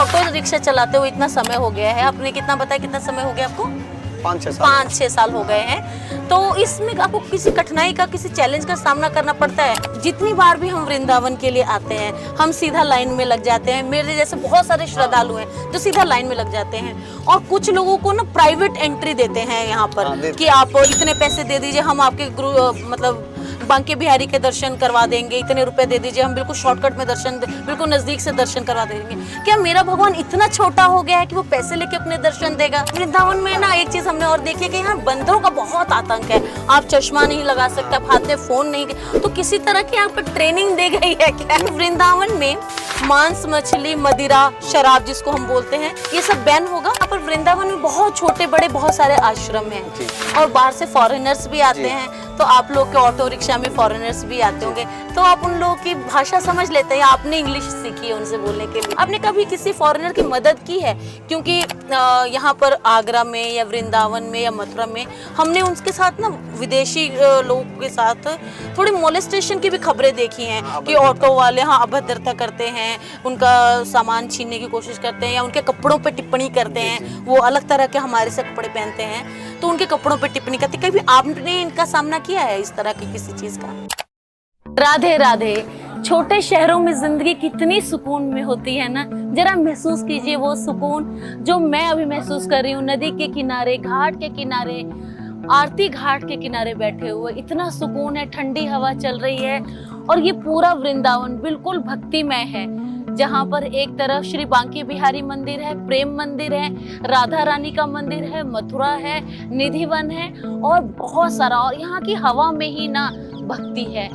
Auto rickshaw चलाते हुए इतना समय हो गया है, आपने कितना बताया, कितना समय हो गया आपको? 5-6 साल हो गए हैं। तो इसमें आपको किसी कठिनाई का, किसी चैलेंज का सामना करना पड़ता है? जितनी बार भी हम वृंदावन के लिए आते हैं, हम सीधा लाइन में लग जाते हैं। मेरे जैसे बहुत सारे श्रद्धालु हैं जो सीधा लाइन में लग जाते हैं, और कुछ लोगों को ना प्राइवेट एंट्री देते हैं यहाँ पर कि आप इतने पैसे दे दीजिए, हम आपके मतलब बांके बिहारी के दर्शन करवा देंगे, इतने रुपए दे दीजिए, हम बिल्कुल शॉर्टकट में दर्शन, बिल्कुल नजदीक से दर्शन करवा देंगे। क्या मेरा भगवान इतना छोटा हो गया है कि वो पैसे लेके अपने दर्शन देगा? वृंदावन में ना एक चीज हमने और देखी है कि यहाँ बंदरों का बहुत आतंक है। आप चश्मा नहीं लगा सकते, आप हाथ में फोन नहीं, तो किसी तरह की यहाँ पर ट्रेनिंग दी गई है क्या? वृंदावन में मांस, मछली, मदिरा, शराब जिसको हम बोलते हैं, ये सब बैन होगा। यहाँ पर वृंदावन में बहुत छोटे बड़े बहुत सारे आश्रम हैं, और बाहर से फॉरेनर्स भी आते हैं। तो आप लोग के ऑटो रिक्शा में फॉरेनर्स भी आते होंगे, तो आप उन लोगों की भाषा समझ लेते हैं, आपने इंग्लिश सीखी है उनसे बोलने के लिए? आपने कभी किसी फॉरेनर की मदद की है? क्योंकि यहाँ पर आगरा में या वृंदावन में या मथुरा में हमने उनके साथ ना विदेशी लोगों के साथ थोड़ी मोलेस्टेशन की भी खबरें देखी हैं कि ऑटो वाले हाँ अभद्रता करते हैं, उनका सामान छीनने की कोशिश करते हैं, या उनके कपड़ों पे टिप्पणी करते हैं। वो अलग तरह के हमारे से कपड़े पहनते हैं, तो उनके कपड़ों पे टिप्पणी करते हैं। कभी आपने इनका सामना किया है इस तरह की किसी चीज का? राधे राधे। छोटे शहरों में जिंदगी कितनी सुकून में होती है ना, जरा महसूस कीजिए वो सुकून जो मैं अभी महसूस कर रही हूँ। नदी के किनारे, घाट के किनारे, आरती घाट के किनारे बैठे हुए, इतना सुकून है, ठंडी हवा चल रही है, और ये पूरा वृंदावन बिल्कुल भक्तिमय है, जहाँ पर एक तरफ श्री बांके बिहारी मंदिर है, प्रेम मंदिर है, राधा रानी का मंदिर है, मथुरा है, निधिवन है, और बहुत सारा, और यहाँ की हवा में ही ना भक्ति है।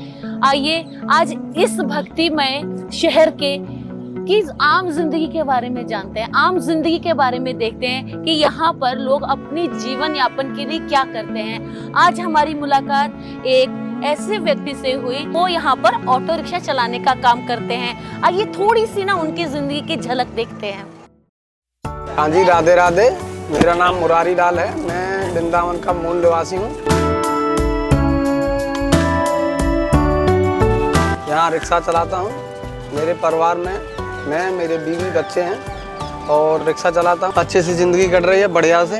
आइए आज इस भक्तिमय शहर के की आम जिंदगी के बारे में जानते हैं, आम जिंदगी के बारे में देखते हैं कि यहाँ पर लोग अपनी जीवन यापन के लिए क्या करते हैं। आज हमारी मुलाकात एक ऐसे व्यक्ति से हुई, वो यहाँ पर ऑटो रिक्शा चलाने का काम करते हैं। आइए थोड़ी सी ना उनकी जिंदगी की झलक देखते हैं। हाँ जी, राधे राधे। मेरा नाम मुरारी लाल है, मैं वृंदावन का मूल निवासी हूँ। यहाँ रिक्शा चलाता हूँ। मेरे परिवार में मैं, मेरे बीवी, बच्चे हैं, और रिक्शा चलाता हूँ। अच्छे से जिंदगी कट रही है, बढ़िया से।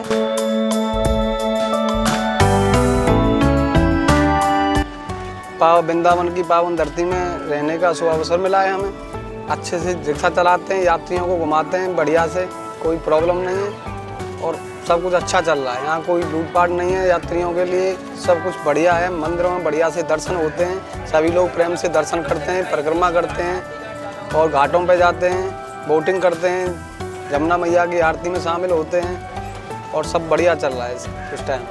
वृंदावन की पावन धरती में रहने का शुभ अवसर मिला है हमें। अच्छे से रिक्शा चलाते हैं, यात्रियों को घुमाते हैं बढ़िया से, कोई प्रॉब्लम नहीं है, और सब कुछ अच्छा चल रहा है। यहाँ कोई लूटपाट नहीं है, यात्रियों के लिए सब कुछ बढ़िया है। मंदिरों में बढ़िया से दर्शन होते हैं, सभी लोग प्रेम से दर्शन करते हैं, परिक्रमा करते हैं, और घाटों पे जाते हैं, बोटिंग करते हैं, जमुना मैया की आरती में शामिल होते हैं, और सब बढ़िया चल रहा है इस टाइम।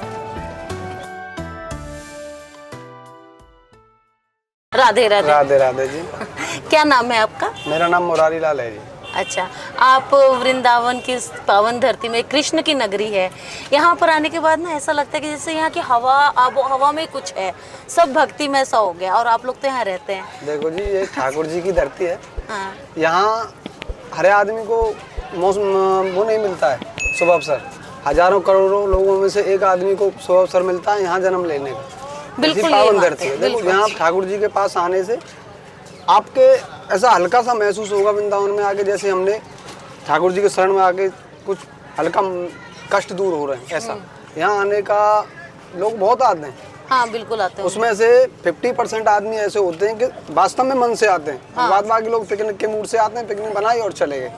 राधे राधे। राधे राधे जी। क्या नाम है आपका? मेरा नाम मुरारी लाल है जी। अच्छा, आप वृंदावन की पावन धरती में, कृष्ण की नगरी है, यहाँ पर आने के बाद ना ऐसा लगता है कि जैसे यहाँ की हवा, आबो हवा में कुछ है, सब भक्ति में सा हो गया, और आप लोग तो यहाँ रहते हैं। देखो जी, ये ठाकुर जी की धरती है। हाँ। यहाँ हर आदमी को वो नहीं मिलता है शुभ अवसर। हजारों करोड़ों लोगों में से एक आदमी को शुभ अवसर मिलता है यहाँ जन्म लेने का। बिल्कुल पावन धरती है। देखो, यहाँ ठाकुर जी के पास आने से आपके ऐसा हल्का सा महसूस होगा वृंदावन में आके, जैसे हमने ठाकुर जी के शरण में आके कुछ हल्का कष्ट दूर हो रहे हैं, ऐसा। यहाँ आने का लोग बहुत आते हैं। हाँ बिल्कुल आते हैं। उसमें से 50% आदमी ऐसे होते हैं कि वास्तव में मन से आते हैं। हाँ। बाद बाकी लोग पिकनिक के मूड से आते हैं, पिकनिक बनाई और चले गए।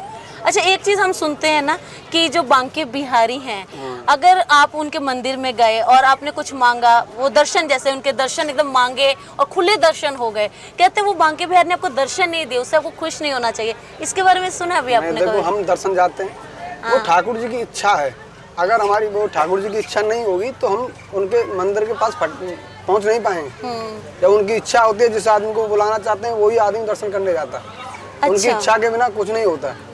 अच्छा, एक चीज हम सुनते हैं ना कि जो बांके बिहारी हैं, अगर आप उनके मंदिर में गए और आपने कुछ मांगा, वो दर्शन, जैसे उनके दर्शन एकदम मांगे और खुले दर्शन हो गए, कहते हैं वो बांके बिहारी ने आपको दर्शन नहीं दिए, उससे आपको खुश नहीं होना चाहिए। इसके बारे में सुना अभी आपने? देखो, हम दर्शन जाते हैं, वो ठाकुर जी की इच्छा है। अगर हमारी वो ठाकुर जी की इच्छा नहीं होगी तो हम उनके मंदिर के पास पहुंच नहीं पाएंगे। जब उनकी इच्छा होती है, जिस आदमी को बुलाना चाहते हैं वही आदमी दर्शन करने जाता है। उनकी इच्छा के बिना कुछ नहीं होता है।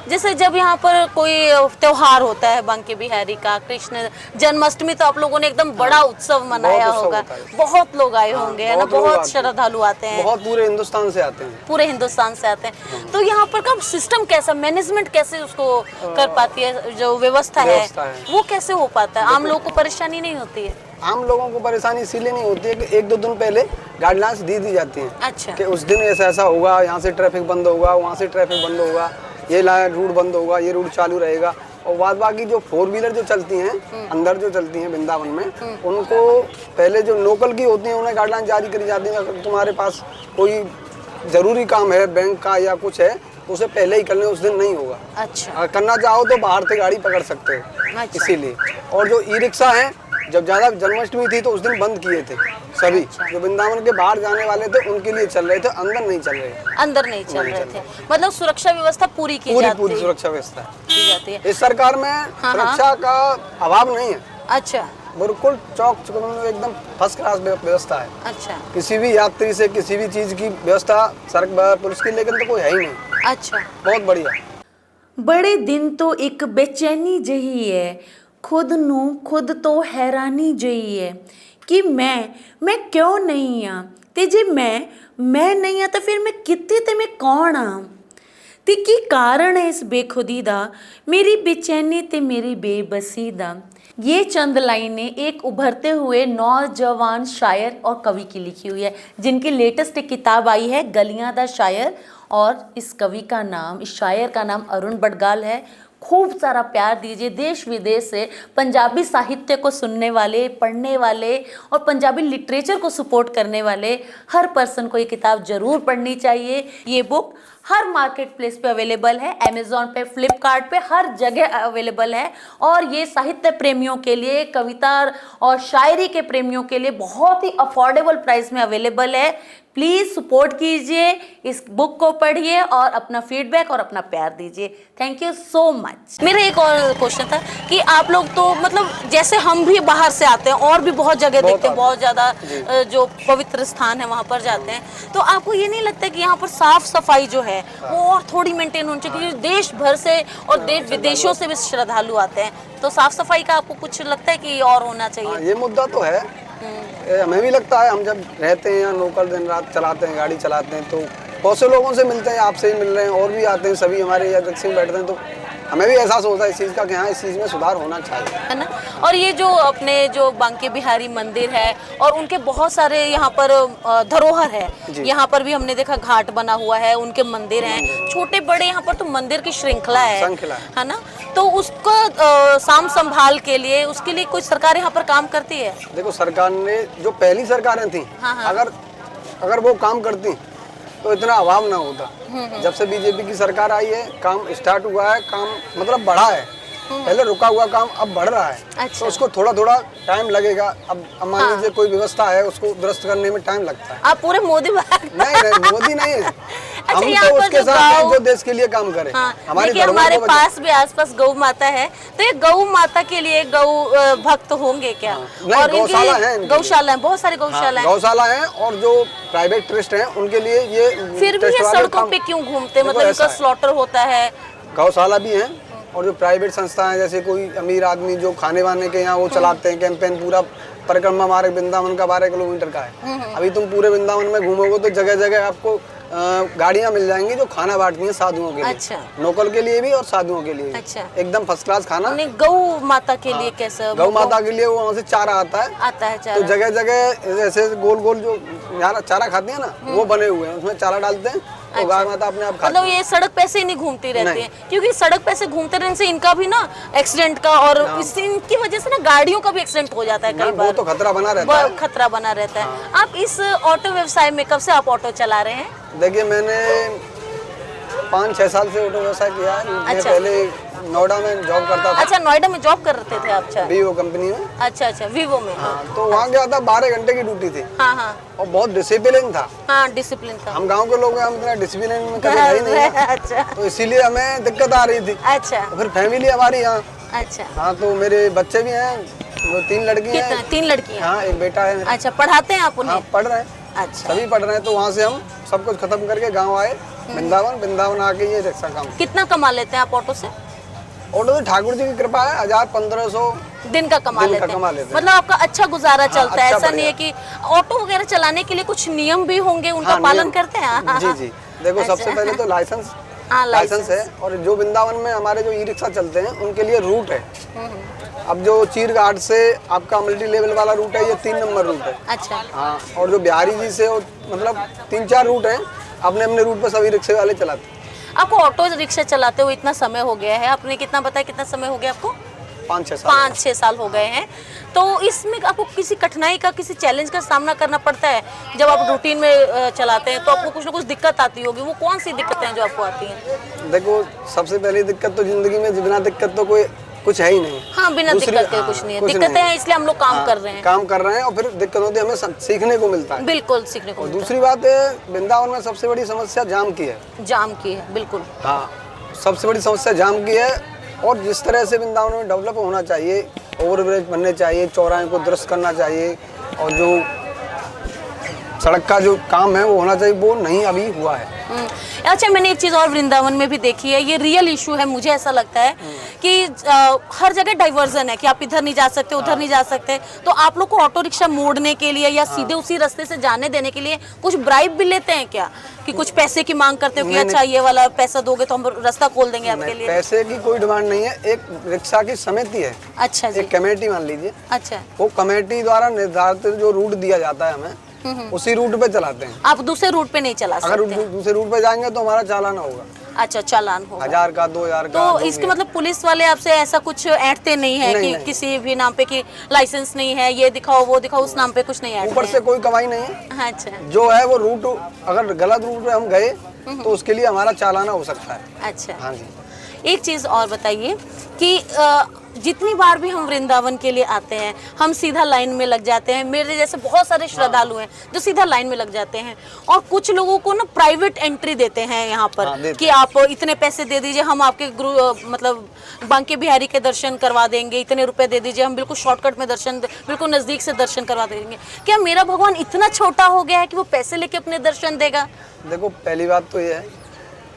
जैसे जब यहाँ पर कोई त्योहार होता है बांके बिहारी का, कृष्ण जन्माष्टमी, तो आप लोगों ने एकदम बड़ा उत्सव मनाया होगा, बहुत लोग आए होंगे, है ना? बहुत श्रद्धालु आते हैं, बहुत पूरे हिंदुस्तान से आते हैं। पूरे हिंदुस्तान से आते हैं। तो यहाँ पर का सिस्टम कैसा, मैनेजमेंट कैसे उसको कर पाती है, जो व्यवस्था है वो कैसे हो पाता है? आम लोगों को परेशानी नहीं होती है? आम लोगों को परेशानी इसीलिए नहीं होती है कि 1-2 दिन पहले गाइडलाइंस दी जाती हैं। अच्छा। कि उस दिन ऐसा ऐसा होगा, यहाँ से ट्रैफिक बंद होगा, वहाँ से ट्रैफिक बंद होगा। ये रूट बंद होगा, ये रूट चालू रहेगा। और बाद बाकी जो 4 व्हीलर जो चलती हैं अंदर जो चलती हैं वृंदावन में, उनको पहले जो लोकल की होती हैं उन्हें गाइडलाइन जारी करी जाती है। अगर तुम्हारे पास कोई जरूरी काम है बैंक का या कुछ है तो उसे पहले ही कर लें, उस दिन नहीं होगा। अच्छा। अगर करना चाहो तो बाहर से गाड़ी पकड़ सकते हो। अच्छा। इसीलिए। और जो ई रिक्शा है, जब ज़्यादा जन्माष्टमी थी तो उस दिन बंद किए थे सभी। जो वृंदावन के बाहर जाने वाले थे उनके लिए चल रहे थे, अंदर नहीं चल रहे। अंदर नहीं चल रहे थे, मतलब सुरक्षा व्यवस्था पूरी की जाती है। पूरी सुरक्षा व्यवस्था की जाती है इस सरकार में। सुरक्षा का अभाव नहीं है। अच्छा। बिल्कुल चौक चौक एकदम फर्स्ट क्लास व्यवस्था है। अच्छा। किसी भी यात्री से किसी भी चीज की व्यवस्था सड़क पुलिस की लेकिन तो कोई है ही नहीं। अच्छा। बहुत बढ़िया। बड़े दिन तो एक बेचैनी जही है, खुद नू खुद तो हैरानी जही है कि मैं क्यों नहीं आ ते जे मैं नहीं आ तो फिर मैं कित्थे ते मैं कौन आ ते की कारण है इस बेखुदी दा, मेरी बेचैनी ते मेरी बेबसी दा। ये चंद लाइनें एक उभरते हुए नौजवान शायर और कवि की लिखी हुई है, जिनकी लेटेस्ट एक किताब आई है गलियां दा शायर, और इस कवि का नाम, इस शायर का नाम अरुण बडगाल है। खूब सारा प्यार दीजिए। देश विदेश से पंजाबी साहित्य को सुनने वाले, पढ़ने वाले और पंजाबी लिटरेचर को सपोर्ट करने वाले हर पर्सन को ये किताब ज़रूर पढ़नी चाहिए। ये बुक हर मार्केट प्लेस पे अवेलेबल है, अमेज़ॉन पे, फ्लिपकार्ट पे, हर जगह अवेलेबल है। और ये साहित्य प्रेमियों के लिए, कविता और शायरी के प्रेमियों के लिए बहुत ही अफोर्डेबल प्राइस में अवेलेबल है। प्लीज़ सपोर्ट कीजिए, इस बुक को पढ़िए और अपना फीडबैक और अपना प्यार दीजिए। Thank you so much. मेरा एक और क्वेश्चन था कि आप लोग तो मतलब जैसे हम भी बाहर से आते हैं और भी बहुत जगह देखते हैं, बहुत ज़्यादा जो पवित्र स्थान है वहाँ पर जाते हैं, तो आपको ये नहीं लगता कि यहाँ पर साफ सफाई जो है वो और थोड़ी मेंटेन होनी चाहिए? क्योंकि देश भर से और देश विदेशों से भी श्रद्धालु आते हैं, तो साफ सफाई का आपको कुछ लगता है कि और होना चाहिए? ये मुद्दा तो है, हमें भी लगता है। हम जब रहते हैं यहाँ लोकल दिन रात चलाते हैं, गाड़ी चलाते हैं, तो बहुत से लोगों से मिलते हैं, आपसे ही मिल रहे हैं और भी आते हैं, सभी हमारे यहाँ रिक्शे में बैठते हैं, तो हमें भी एहसास होता है इस चीज़ का कि हाँ इस चीज़ में सुधार होना चाहिए, है ना। और ये जो अपने जो बांके बिहारी मंदिर है और उनके बहुत सारे यहाँ पर धरोहर है, यहाँ पर भी हमने देखा घाट बना हुआ है, उनके मंदिर हैं छोटे बड़े, यहाँ पर तो मंदिर की श्रृंखला है ना। तो उसको साम संभाल के लिए, उसके लिए कोई सरकार यहाँ पर काम करती है? देखो सरकार ने, जो पहली सरकारें थी, अगर वो काम करती तो इतना अभाव ना होता। जब से बीजेपी की सरकार आई है काम स्टार्ट हुआ है, काम मतलब बढ़ा है। पहले रुका हुआ काम अब बढ़ रहा है। अच्छा। तो उसको थोड़ा थोड़ा टाइम लगेगा। अब मान लीजिए कोई व्यवस्था है उसको दुरुस्त करने में टाइम लगता है। आप पूरे मोदी नहीं मोदी नहीं है। अच्छा, हम तो उसके साथ जो देश के लिए काम करें। हमारे पास भी आसपास गौ माता है, तो ये गौ माता के लिए गौ भक्त होंगे क्या? और गौशाला है, गौशाला है, बहुत सारी गौशाला है। गौशाला है और जो प्राइवेट ट्रस्ट है उनके लिए ये। फिर भी ये सड़कों पे क्यों घूमते? मतलब इनका स्लॉटर होता है। गौशाला भी है और जो प्राइवेट संस्थाएं, जैसे कोई अमीर आदमी जो खाने वाने के यहाँ वो चलाते हैं कैंपेन, पूरा परिक्रमा हमारे वृंदावन का 12 किलोमीटर का है। अभी तुम पूरे वृंदावन में घूमोगे तो जगह जगह आपको गाड़ियाँ मिल जाएंगी जो खाना बांटती हैं साधुओं के लिए। अच्छा। लोकल के लिए भी और साधुओं के लिए भी। अच्छा। एकदम फर्स्ट क्लास खाना। गौ माता के लिए कैसे? गौ माता के लिए वो वहाँ से चारा आता है चारा। तो जगह जगह जैसे गोल गोल जो चारा खाते हैं ना, वो बने हुए हैं, उसमें चारा डालते हैं तो गाय माता अपने आप खाती है। मतलब ये सड़क पे से ही नहीं घूमती रहती है, क्योंकि सड़क पे से घूमते रहने से इनका भी ना एक्सीडेंट का और इनकी वजह से ना गाड़ियों का भी एक्सीडेंट हो जाता है कई बार। वो तो खतरा बना रहता है। खतरा बना रहता है। आप इस ऑटो व्यवसाय में कब से आप ऑटो चला रहे हैं? देखिए मैंने 5-6 साल से ऑटो व्यवसाय किया है। मैं पहले नोएडा में जॉब करता था। अच्छा, नोएडा में जॉब कर रहे थे? अच्छा, वीवो कंपनी में। अच्छा, वीवो में। तो वहाँ गया था, 12 घंटे की ड्यूटी थी। और बहुत डिसिप्लिन था। डिसिप्लिन था। हम गांव के लोग हैं, हम इतना डिसिप्लिन में कभी रहे नहीं है। अच्छा। तो इसीलिए हमें दिक्कत आ रही थी। अच्छा। फिर फैमिली हमारी यहाँ। अच्छा। हाँ, तो मेरे बच्चे भी हैं, 3 लड़की हैं। 3 लड़की हैं? हाँ, एक बेटा है। अच्छा, पढ़ाते हैं आप उन्हें? हाँ, पढ़ रहे हैं। अच्छा। सभी पढ़ रहे हैं। तो वहाँ से हम सब कुछ खत्म करके गाँव आए, वृंदावन आके ये रिक्शा काम। कितना कमा लेते हैं आप ऑटो से? ऑटो तो ठाकुर जी की कृपा है, 1000-1500 दिन का कमा लेते हैं। मतलब आपका अच्छा गुजारा चलता है? ऐसा नहीं है कि ऑटो वगैरह चलाने के लिए कुछ नियम भी होंगे, उनका पालन करते हैं? जी। देखो सबसे पहले तो लाइसेंस है। और जो वृंदावन में हमारे जो ई रिक्शा चलते हैं उनके लिए रूट है। अब जो चीर घाट से आपका मल्टी लेवल वाला रूट है, ये 3 नंबर रूट है। अच्छा। हाँ, और जो बिहारी जी से मतलब 3-4 रूट हैं, अपने रूट पर सभी रिक्शे वाले चलाते हैं। आपको ऑटो रिक्शा चलाते हुए इतना समय हो गया है, आपने कितना बताया, कितना समय हो गया आपको? 5-6 साल हो गए हैं। तो इसमें आपको किसी कठिनाई का, किसी चैलेंज का सामना करना पड़ता है? जब आप रूटीन में चलाते हैं तो आपको कुछ ना कुछ दिक्कत आती होगी, वो कौन सी दिक्कतें हैं जो आपको आती हैं? देखो, सबसे पहली दिक्कत तो जिंदगी में बिना दिक्कत तो कोई कुछ है ही नहीं। हाँ, बिना दिक्कत के कुछ नहीं है। दिक्कतें हैं इसलिए हम लोग काम कर रहे हैं। काम कर रहे हैं और फिर दिक्कत होती है, हमें सीखने को मिलता है। बिल्कुल सीखने को और मिलता दूसरी बात है, वृंदावन में सबसे बड़ी समस्या जाम की है। जाम की है, बिल्कुल। हाँ, सबसे बड़ी समस्या जाम की है। और जिस तरह से वृंदावन में डेवलप होना चाहिए, ओवरब्रिज बनने चाहिए, चौराहे को दुरुस्त करना चाहिए, और जो सड़क का जो काम है वो होना चाहिए, वो नहीं अभी हुआ है। अच्छा, मैंने एक चीज़ और वृंदावन में भी देखी है, ये रियल इशू है, मुझे ऐसा लगता है कि हर जगह डाइवर्जन है कि आप इधर नहीं जा सकते, उधर नहीं जा सकते। तो आप लोग को ऑटो रिक्शा मोड़ने के लिए या सीधे उसी रास्ते से जाने देने के लिए कुछ ब्राइब भी लेते हैं क्या, कि कुछ पैसे की मांग करते हो कि अच्छा ये वाला पैसा दोगे तो हम रास्ता खोल देंगे आपके लिए? पैसे की कोई डिमांड नहीं है। एक रिक्शा की समिति है, अच्छा जी, एक कमेटी मान लीजिए। अच्छा, वो कमेटी द्वारा निर्धारित जो रूट दिया जाता है हमें, उसी रूट पे चलाते हैं। आप दूसरे रूट पे नहीं चला अगर सकते? दूसरे रूट पे जाएंगे तो हमारा चालान होगा। अच्छा, चालान होगा 1000 का, 2000 का। तो इसके मतलब पुलिस वाले आपसे ऐसा कुछ ऐंठते नहीं है कि नहीं। किसी भी नाम पे कि लाइसेंस नहीं है, ये दिखाओ वो दिखाओ, उस नाम पे कुछ नहीं ऐंठते ऊपर से कोई कमाई नहीं है। अच्छा, जो है वो रूट, अगर गलत रूट पे हम गए तो उसके लिए हमारा चालाना हो सकता है। अच्छा। हाँ जी। एक चीज़ और बताइए कि जितनी बार भी हम वृंदावन के लिए आते हैं, हम सीधा लाइन में लग जाते हैं। मेरे जैसे बहुत सारे श्रद्धालु हैं जो सीधा लाइन में लग जाते हैं, और कुछ लोगों को ना प्राइवेट एंट्री देते हैं यहाँ पर कि आप इतने पैसे दे दीजिए, हम आपके मतलब बांके बिहारी के दर्शन करवा देंगे, इतने रुपए दे दीजिए, हम बिल्कुल शॉर्टकट में दर्शन, बिल्कुल नज़दीक से दर्शन करवा देंगे। क्या मेरा भगवान इतना छोटा हो गया है कि वो पैसे लेके अपने दर्शन देगा? देखो, पहली बात तो ये है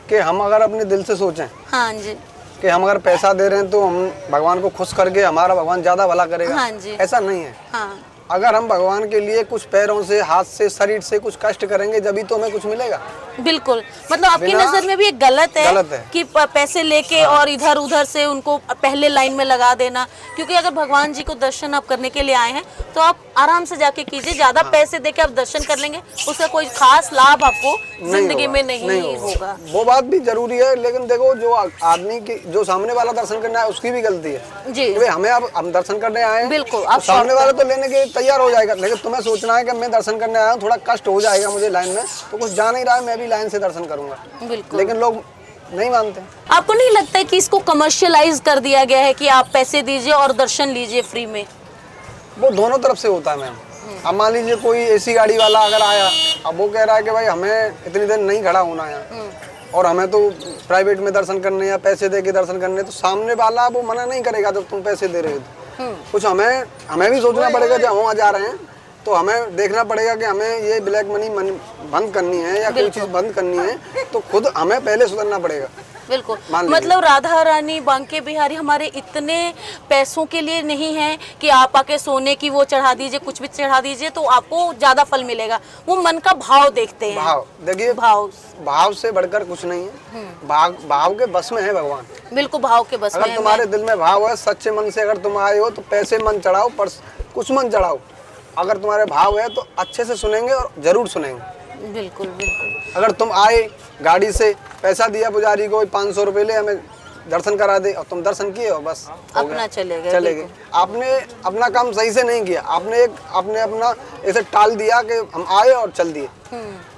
कि हम अगर अपने दिल से सोचें, हाँ जी, कि हम अगर पैसा दे रहे हैं तो हम भगवान को खुश करके हमारा भगवान ज्यादा भला करेगा। हाँ जी। ऐसा नहीं है। हाँ, अगर हम भगवान के लिए कुछ पैरों से, हाथ से, शरीर से कुछ कष्ट करेंगे जभी तो हमें कुछ मिलेगा। बिल्कुल। मतलब आपकी नजर में भी एक गलत है कि पैसे लेके और इधर उधर से उनको पहले लाइन में लगा देना, क्योंकि अगर भगवान जी को दर्शन आप करने के लिए आए हैं तो आप आराम से जाके कीजिए। ज्यादा पैसे देके आप दर्शन कर लेंगे, उसका कोई खास लाभ आपको जिंदगी में नहीं होगा। वो बात भी जरूरी है, लेकिन देखो, जो आदमी की, जो सामने वाला दर्शन करना है उसकी भी गलती है जी। हमें, अब हम दर्शन करने आए हैं, बिल्कुल, तो सामने वाला तो लेने के तैयार हो जाएगा, लेकिन तुम्हें सोचना है कि मैं दर्शन करने आया हूँ, थोड़ा कष्ट हो जाएगा मुझे लाइन में, तो कुछ जा नहीं रहा है, मैं भी लाइन से दर्शन करूंगा। बिल्कुल। लेकिन लोग नहीं मानते। आपको नहीं लगता है कि इसको कमर्शियलाइज कर दिया गया है कि आप पैसे दीजिए और दर्शन लीजिए फ्री में? वो दोनों तरफ से होता है मैम। अब मान लीजिए कोई एसी गाड़ी वाला अगर आया, अब वो कह रहा है कि भाई हमें इतनी देर नहीं खड़ा होना है और हमें तो प्राइवेट में दर्शन करने या पैसे दे के दर्शन करने, तो सामने वाला वो मना नहीं करेगा जब तुम पैसे दे रहे हो। कुछ हमें भी सोचना पड़ेगा, जब वहाँ जा रहे हैं तो हमें देखना पड़ेगा कि हमें ये ब्लैक मनी बंद करनी है या कोई चीज़ बंद करनी है, तो खुद हमें पहले सुधरना पड़ेगा। बिल्कुल। मतलब राधा रानी, बांके बिहारी हमारे इतने पैसों के लिए नहीं है कि आप आके सोने की वो चढ़ा दीजिए, कुछ भी चढ़ा दीजिए तो आपको ज्यादा फल मिलेगा। वो मन का भाव देखते हैं। भाव देखिए, भाव से बढ़कर कुछ नहीं है। भाव के बस में है भगवान। बिल्कुल, भाव के बस में। अगर तुम्हारे दिल में भाव है, सच्चे मन से अगर तुम आए हो तो पैसे मन चढ़ाओ, पर कुछ मन चढ़ाओ। अगर तुम्हारे भाव है तो अच्छे से सुनेंगे और जरूर सुनेंगे। बिल्कुल बिल्कुल। अगर तुम आए गाड़ी से, पैसा दिया पुजारी को 500 रुपये ले, हमें दर्शन करा दे, और तुम दर्शन किए हो, बस अपना चले गए। आपने अपना काम सही से नहीं किया, आपने अपना ऐसे टाल दिया कि हम आए और चल दिए,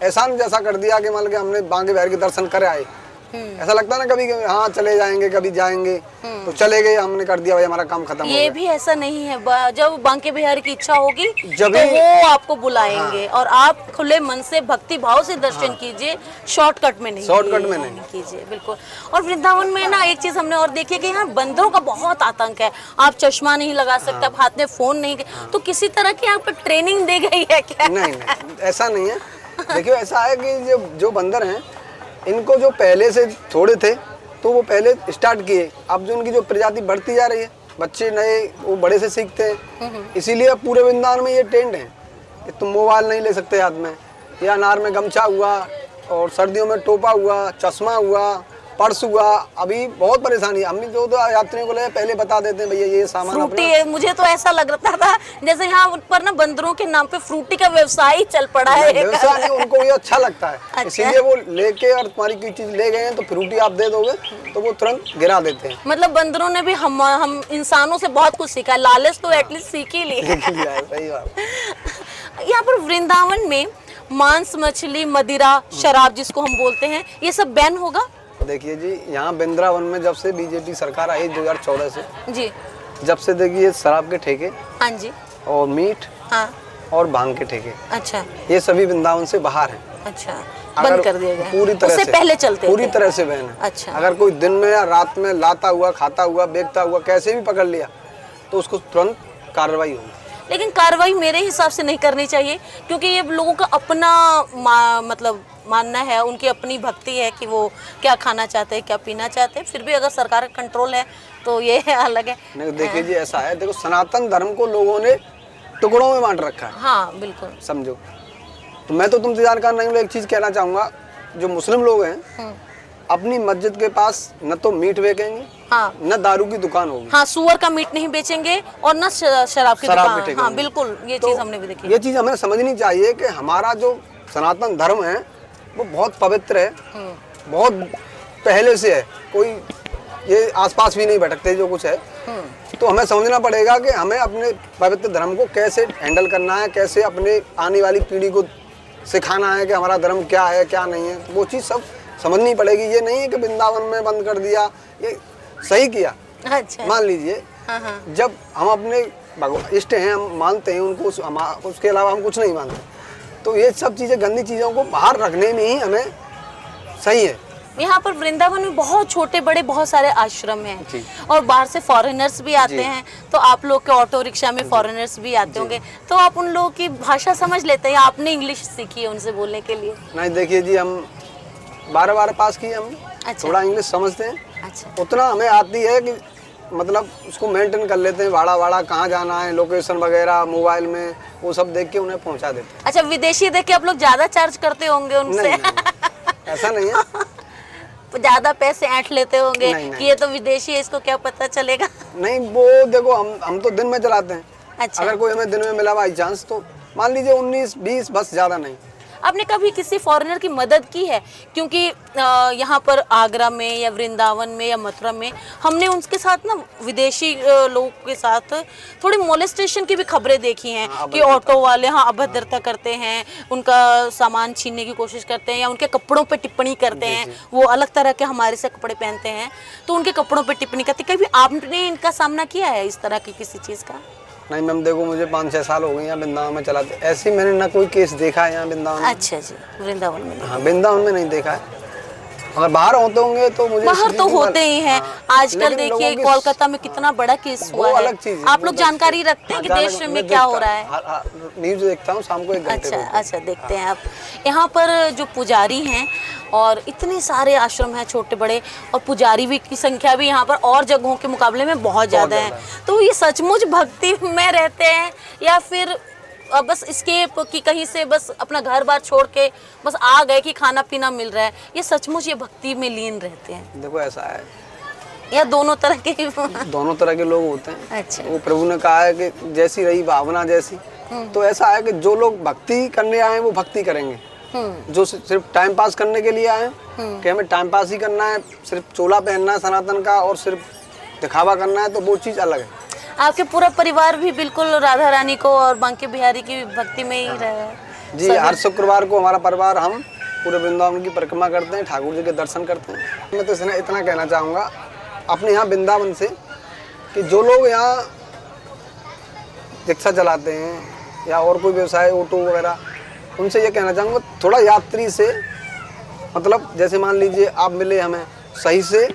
एहसान जैसा कर दिया कि मान के हमने बांके बिहारी के दर्शन करे आए। ऐसा लगता है ना कभी हाँ चले जाएंगे, कभी जाएंगे, तो चले गए, हमने कर दिया भाई हमारा काम खत्म। ये भी ऐसा नहीं है, जब बांके बिहारी की इच्छा होगी तो वो आपको बुलाएंगे। हाँ। और आप खुले मन से भक्ति भाव से दर्शन कीजिए, शॉर्टकट में नहीं कीजिए। बिल्कुल। और वृंदावन में ना एक चीज हमने और देखी कि यहाँ बंदरों का बहुत आतंक है। आप चश्मा नहीं लगा सकते, आप हाथ में फोन नहीं, तो किसी तरह की आप ट्रेनिंग दी गई है क्या? नहीं, ऐसा नहीं है। देखिए, ऐसा है कि जो बंदर हैं, इनको जो पहले से थोड़े थे तो वो पहले स्टार्ट किए, अब जो उनकी जो प्रजाति बढ़ती जा रही है, बच्चे नए वो बड़े से सीखते हैं, इसीलिए अब पूरे वृंदावन में ये ट्रेंड है कि तुम मोबाइल नहीं ले सकते हाथ में, या अनार में गमछा हुआ, और सर्दियों में टोपा हुआ, चश्मा हुआ, पर्स हुआ, अभी बहुत परेशानी। हम जो तो यात्रियों को ले पहले बता देते हैं भैया ये सामान फ्रूटी है। मुझे तो ऐसा लग रहा था जैसे यहाँ पर ना बंदरों के नाम पे फ्रूटी का व्यवसाय ही चल पड़ा है। व्यवसाय नहीं, उनको ये अच्छा लगता है। अच्छा। इसीलिए वो लेके और तुम्हारी कोई चीज ले गए हैं तो फ्रूटी आप दे दोगे तो वो तुरंत गिरा देते हैं। मतलब बंदरों ने भी हम इंसानों से बहुत कुछ सीखा, लालच तो एटलीस्ट सीख ही लिया। सही बात। यहाँ पर वृंदावन में मांस, मछली, मदिरा, शराब जिसको हम बोलते हैं, ये सब बैन होगा? देखिए जी, यहाँ वृंदावन में जब से बीजेपी सरकार आई 2014 से जी, जब से देखिए शराब के ठेके हाँ जी, और मीट हाँ, और भांग के ठेके, अच्छा ये सभी वृंदावन से बाहर हैं। अच्छा, अगर बंद कर दिए गए पूरी तरह उससे से पहले चलते पूरी थे। तरह से बैन है। अच्छा। अगर कोई दिन में या रात में लाता हुआ, खाता हुआ, बेचता हुआ कैसे भी पकड़ लिया तो उसको तुरंत कार्रवाई होगी। लेकिन कार्रवाई मेरे हिसाब से नहीं करनी चाहिए, क्योंकि ये लोगों का अपना मतलब मानना है, उनकी अपनी भक्ति है कि वो क्या खाना चाहते हैं, क्या पीना चाहते हैं। फिर भी अगर सरकार का कंट्रोल है तो ये अलग है। नहीं देखिए जी, ऐसा है, देखो सनातन धर्म को लोगों ने टुकड़ों में बांट रखा है। हाँ बिल्कुल, समझो। तो मैं तो तुमसे जानकार नहीं हूँ, एक चीज कहना चाहूंगा, जो मुस्लिम लोग हैं अपनी मस्जिद के पास न तो मीट बेचेंगे, हाँ, न दारू की दुकान होगी। हाँ, सुअर का मीट नहीं बेचेंगे और न शराब की दुकान। हाँ बिल्कुल, ये चीज हमने भी देखी। ये चीज हमें समझनी चाहिए कि हमारा जो सनातन धर्म है वो बहुत पवित्र है, बहुत पहले से है। कोई ये आसपास भी नहीं भटकते जो कुछ है। तो हमें समझना पड़ेगा कि हमें अपने पवित्र धर्म को कैसे हैंडल करना है, कैसे अपने आने वाली पीढ़ी को सिखाना है कि हमारा धर्म क्या है क्या नहीं है। वो चीज़ सब समझनी पड़ेगी। ये नहीं है कि वृंदावन में बंद कर दिया, ये सही किया। अच्छा, मान लीजिए जब हम अपने भगवान इष्ट हैं, हम मानते हैं उनको, उसके अलावा हम कुछ नहीं मानते, तो ये सब चीज़ें, गंदी चीज़ों को बाहर रखने में ही हमें सही है। यहाँ पर वृंदावन में बहुत छोटे बड़े बहुत सारे आश्रम हैं और बाहर से फॉरेनर्स भी आते हैं। तो आप लोग के ऑटो रिक्शा में फॉरेनर्स भी आते होंगे, तो आप उन लोगों की भाषा समझ लेते हैं? आपने इंग्लिश सीखी है उनसे बोलने के लिए? नहीं देखिए जी, हम 12 पास किए हमने। अच्छा। थोड़ा इंग्लिश समझते हैं। अच्छा, उतना हमें आती है कि मतलब उसको मेंटेन कर लेते हैं, भाड़ा कहाँ जाना है, लोकेशन वगैरह मोबाइल में वो सब देख के उन्हें पहुँचा देते हैं। अच्छा, विदेशी देख के आप लोग ज्यादा चार्ज करते होंगे उनसे? नहीं, ऐसा नहीं है। ज्यादा पैसे ऐंठ लेते होंगे नहीं। कि ये तो विदेशी है, इसको क्या पता चलेगा? नहीं, वो देखो हम तो दिन में चलाते हैं। अच्छा। अगर कोई हमें दिन में मिला बाई चांस तो मान लीजिए 19-20, बस ज़्यादा नहीं। आपने कभी किसी फॉरेनर की मदद की है? क्योंकि यहाँ पर आगरा में या वृंदावन में या मथुरा में हमने उनके साथ ना विदेशी लोगों के साथ थोड़ी मोलेस्टेशन की भी खबरें देखी हैं। कि ऑटो वाले अभद्रता करते हैं, उनका सामान छीनने की कोशिश करते हैं या उनके कपड़ों पे टिप्पणी करते हैं। वो अलग तरह के हमारे से कपड़े पहनते हैं तो उनके कपड़ों पे टिप्पणी करते हैं। कभी आपने इनका सामना किया है इस तरह की किसी चीज़ का? नहीं मैम, देखो मुझे 5-6 साल हो गए यहाँ वृंदावन में चलाते, ऐसे मैंने ना कोई केस देखा है यहाँ वृंदावन में। अच्छा जी, वृंदावन में? हाँ, वृंदावन में नहीं देखा है। अगर बाहर होते होंगे तो मुझे बाहर तो होते ही हैं। हाँ, आजकल देखिए कोलकाता में कितना बड़ा केस हुआ है। अलग चीज है। आप लोग जानकारी रखते हैं कि देश में क्या हो रहा है? न्यूज देखता हूँ शाम को 1 घंटे। अच्छा, देखते हैं आप। यहाँ पर जो पुजारी हैं और इतने सारे आश्रम हैं छोटे बड़े, और पुजारी भी की संख्या भी यहाँ पर और जगहों के मुकाबले में बहुत ज़्यादा है। तो ये सचमुच भक्ति में रहते हैं या फिर बस escape की कहीं से बस अपना घर बार छोड़ के बस आ गए कि खाना पीना मिल रहा है? ये सचमुच ये भक्ति में लीन रहते हैं? देखो ऐसा है, या दोनों तरह के? दोनों तरह के लोग होते हैं। अच्छा। वो प्रभु ने कहा है कि जैसी रही भावना जैसी। तो ऐसा है कि जो लोग भक्ति करने आए वो भक्ति करेंगे, जो सिर्फ टाइम पास करने के लिए आए कि हमें टाइम पास ही करना है, सिर्फ चोला पहनना है सनातन का और सिर्फ दिखावा करना है, तो वो चीज़ अलग है। आपके पूरा परिवार भी बिल्कुल राधा रानी को और बांके बिहारी की भक्ति में ही रहा है? जी, हर शुक्रवार को हमारा परिवार हम पूरे वृंदावन की परिक्रमा करते हैं, ठाकुर जी के दर्शन करते हैं। मैं तो इतना कहना चाहूँगा अपने यहाँ वृंदावन से कि जो लोग यहाँ रिक्शा चलाते हैं या और कोई व्यवसाय ऑटो वगैरह, उनसे ये कहना चाहूँगा थोड़ा यात्री से मतलब जैसे मान लीजिए आप मिले, हमें सही से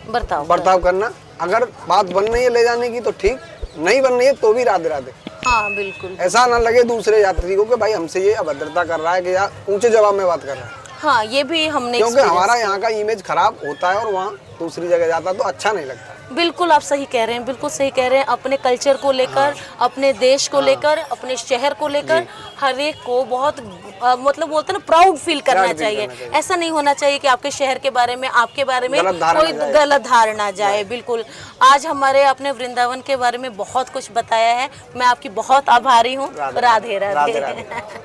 बर्ताव करना। अगर बात बन रही है ले जाने की तो ठीक, नहीं बन रही है तो भी राधे राधे। हाँ बिल्कुल, ऐसा ना लगे दूसरे यात्री को कि भाई हमसे ये अभद्रता कर रहा है कि यार ऊंचे जवाब में बात कर रहा है। हाँ, ये भी हमने, क्योंकि हमारा यहाँ का इमेज खराब होता है और वहाँ दूसरी जगह जाता तो अच्छा नहीं लगता। बिल्कुल आप सही कह रहे हैं, बिल्कुल सही कह रहे हैं। अपने कल्चर को लेकर, अपने देश को लेकर, अपने शहर को लेकर हर एक को बहुत मतलब बोलते हैं ना प्राउड फील करना Proud feel चाहिए। करना चाहिए। ऐसा नहीं होना चाहिए कि आपके शहर के बारे में, आपके बारे में गलत धारणा कोई जाए। गलत धारणा जाए। बिल्कुल, आज हमारे अपने वृंदावन के बारे में बहुत कुछ बताया है, मैं आपकी बहुत आभारी हूँ। राधे राधे राधे राधे। राधे।